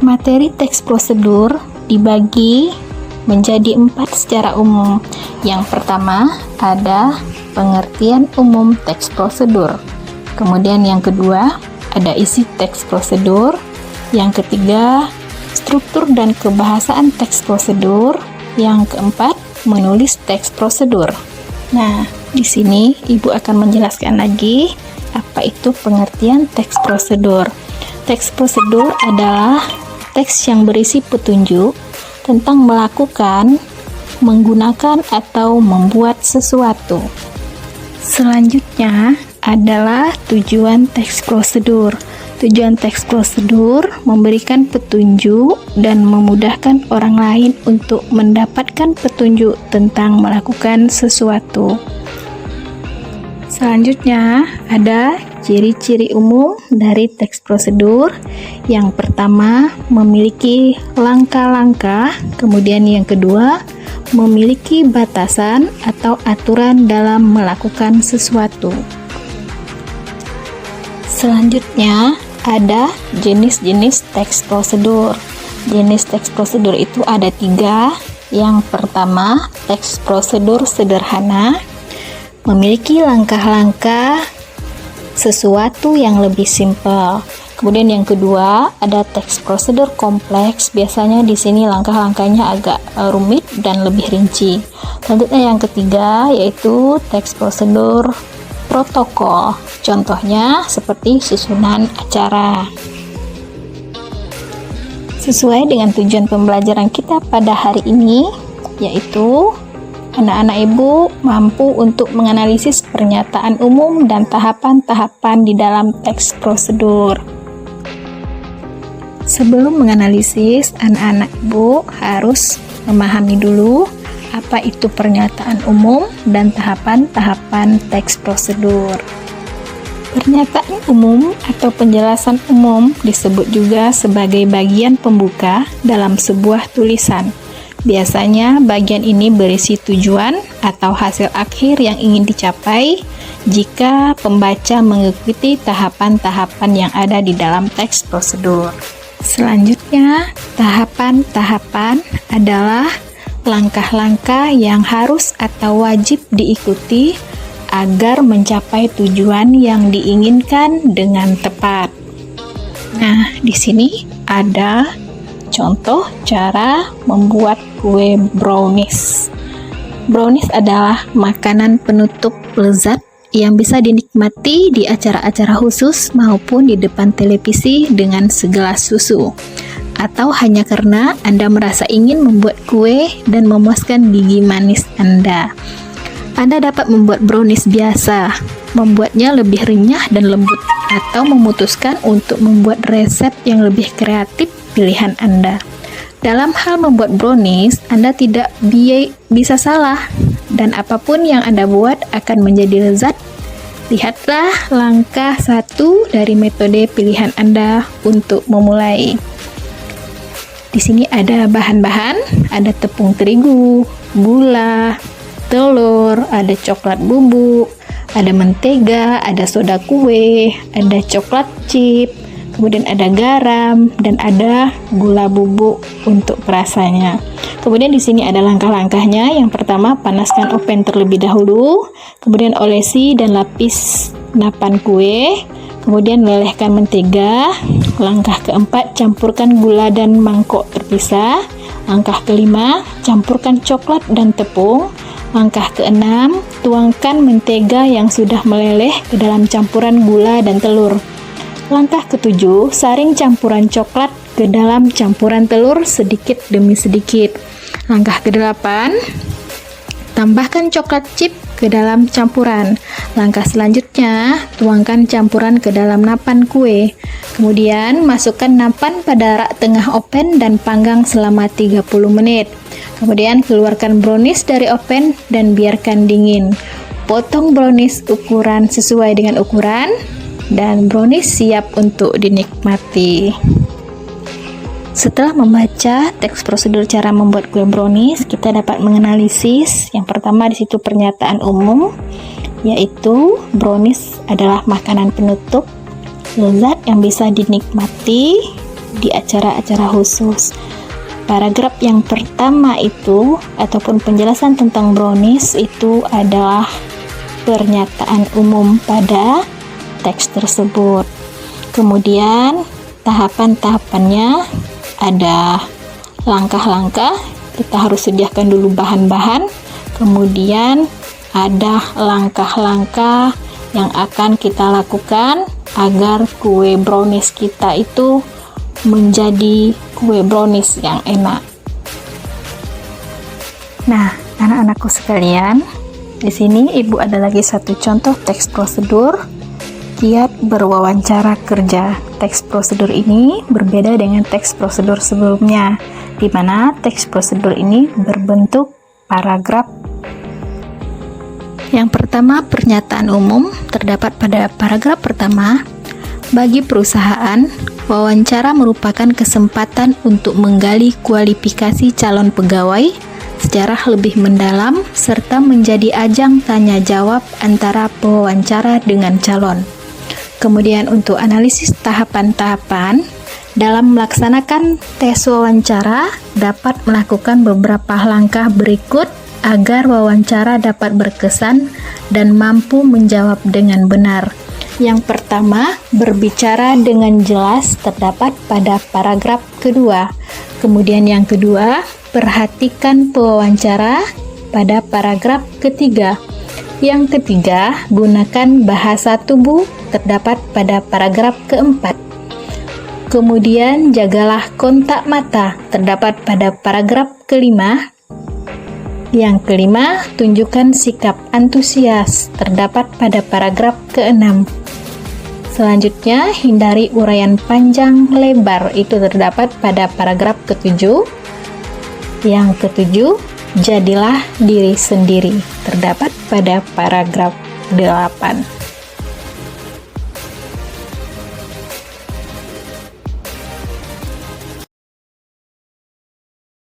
Materi teks prosedur dibagi menjadi 4 secara umum. Yang pertama ada pengertian umum teks prosedur. Kemudian yang kedua ada isi teks prosedur. Yang ketiga struktur dan kebahasaan teks prosedur. Yang keempat menulis teks prosedur. Nah, di sini Ibu akan menjelaskan lagi apa itu pengertian teks prosedur. Teks prosedur adalah teks yang berisi petunjuk tentang melakukan, menggunakan, atau membuat sesuatu. Selanjutnya adalah tujuan teks prosedur. Tujuan teks prosedur memberikan petunjuk dan memudahkan orang lain untuk mendapatkan petunjuk tentang melakukan sesuatu. Selanjutnya ada ciri-ciri umum dari teks prosedur. Yang pertama, memiliki langkah-langkah. Kemudian yang kedua, memiliki batasan atau aturan dalam melakukan sesuatu. Selanjutnya ada jenis-jenis teks prosedur. Jenis teks prosedur itu ada 3. Yang pertama, teks prosedur sederhana, memiliki langkah-langkah sesuatu yang lebih simpel. Kemudian yang kedua ada teks prosedur kompleks. Biasanya di sini langkah-langkahnya agak rumit dan lebih rinci. Selanjutnya yang ketiga yaitu teks prosedur protokol. Contohnya seperti susunan acara. Sesuai dengan tujuan pembelajaran kita pada hari ini, yaitu anak-anak Ibu mampu untuk menganalisis pernyataan umum dan tahapan-tahapan di dalam teks prosedur. Sebelum menganalisis, anak-anak Ibu harus memahami dulu apa itu pernyataan umum dan tahapan-tahapan teks prosedur. Pernyataan umum atau penjelasan umum disebut juga sebagai bagian pembuka dalam sebuah tulisan. Biasanya bagian ini berisi tujuan atau hasil akhir yang ingin dicapai jika pembaca mengikuti tahapan-tahapan yang ada di dalam teks prosedur. Selanjutnya, tahapan-tahapan adalah langkah-langkah yang harus atau wajib diikuti agar mencapai tujuan yang diinginkan dengan tepat. Nah, di sini ada contoh cara membuat kue brownies. Brownies adalah makanan penutup lezat yang bisa dinikmati di acara-acara khusus maupun di depan televisi dengan segelas susu. Atau hanya karena Anda merasa ingin membuat kue dan memuaskan gigi manis Anda. Anda dapat membuat brownies biasa, membuatnya lebih renyah dan lembut, atau memutuskan untuk membuat resep yang lebih kreatif pilihan Anda. Dalam hal membuat brownies, Anda tidak bisa salah, dan apapun yang Anda buat akan menjadi lezat. Lihatlah langkah 1 dari metode pilihan Anda untuk memulai. Di sini ada bahan-bahan, ada tepung terigu, gula, telur, ada coklat bubuk, ada mentega, ada soda kue, ada coklat chip, kemudian ada garam, dan ada gula bubuk untuk perasanya. Kemudian di sini ada langkah-langkahnya. Yang pertama, panaskan oven terlebih dahulu, kemudian olesi dan lapis napan kue, kemudian lelehkan mentega. Langkah keempat, campurkan gula dan mangkok terpisah. Langkah kelima, campurkan coklat dan tepung. Langkah keenam, tuangkan mentega yang sudah meleleh ke dalam campuran gula dan telur. Langkah ketujuh, saring campuran coklat ke dalam campuran telur sedikit demi sedikit. Langkah kedelapan, tambahkan coklat chip ke dalam campuran. Langkah selanjutnya, tuangkan campuran ke dalam napan kue. Kemudian, masukkan napan pada rak tengah oven dan panggang selama 30 menit. Kemudian, keluarkan brownies dari oven dan biarkan dingin. Potong brownies ukuran sesuai dengan ukuran, dan brownies siap untuk dinikmati. Setelah membaca teks prosedur cara membuat kue brownies, kita dapat menganalisis. Yang pertama di situ pernyataan umum. yaitu brownies adalah makanan penutup lezat yang bisa dinikmati di acara-acara khusus. Paragraf yang pertama itu, ataupun penjelasan tentang brownies itu adalah pernyataan umum pada teks tersebut. Kemudian tahapan-tahapannya ada langkah-langkah, kita harus sediakan dulu bahan-bahan. Kemudian ada langkah-langkah yang akan kita lakukan agar kue brownies kita itu menjadi kue brownies yang enak. Nah, anak-anakku sekalian, di sini Ibu ada lagi satu contoh teks prosedur kiat berwawancara kerja. Teks prosedur ini berbeda dengan teks prosedur sebelumnya, di mana teks prosedur ini berbentuk paragraf. Yang pertama, pernyataan umum terdapat pada paragraf pertama. Bagi perusahaan, wawancara merupakan kesempatan untuk menggali kualifikasi calon pegawai secara lebih mendalam serta menjadi ajang tanya jawab antara pewawancara dengan calon. Kemudian untuk analisis tahapan-tahapan, dalam melaksanakan tes wawancara dapat melakukan beberapa langkah berikut agar wawancara dapat berkesan dan mampu menjawab dengan benar. Yang pertama, berbicara dengan jelas terdapat pada paragraf kedua. Kemudian yang kedua, perhatikan pewawancara pada paragraf ketiga. Yang ketiga, gunakan bahasa tubuh terdapat pada paragraf keempat. Kemudian jagalah kontak mata terdapat pada paragraf kelima. Yang kelima, tunjukkan sikap antusias terdapat pada paragraf keenam. Selanjutnya, hindari uraian panjang lebar, itu terdapat pada paragraf ketujuh. Yang ketujuh, jadilah diri sendiri, terdapat pada paragraf 8.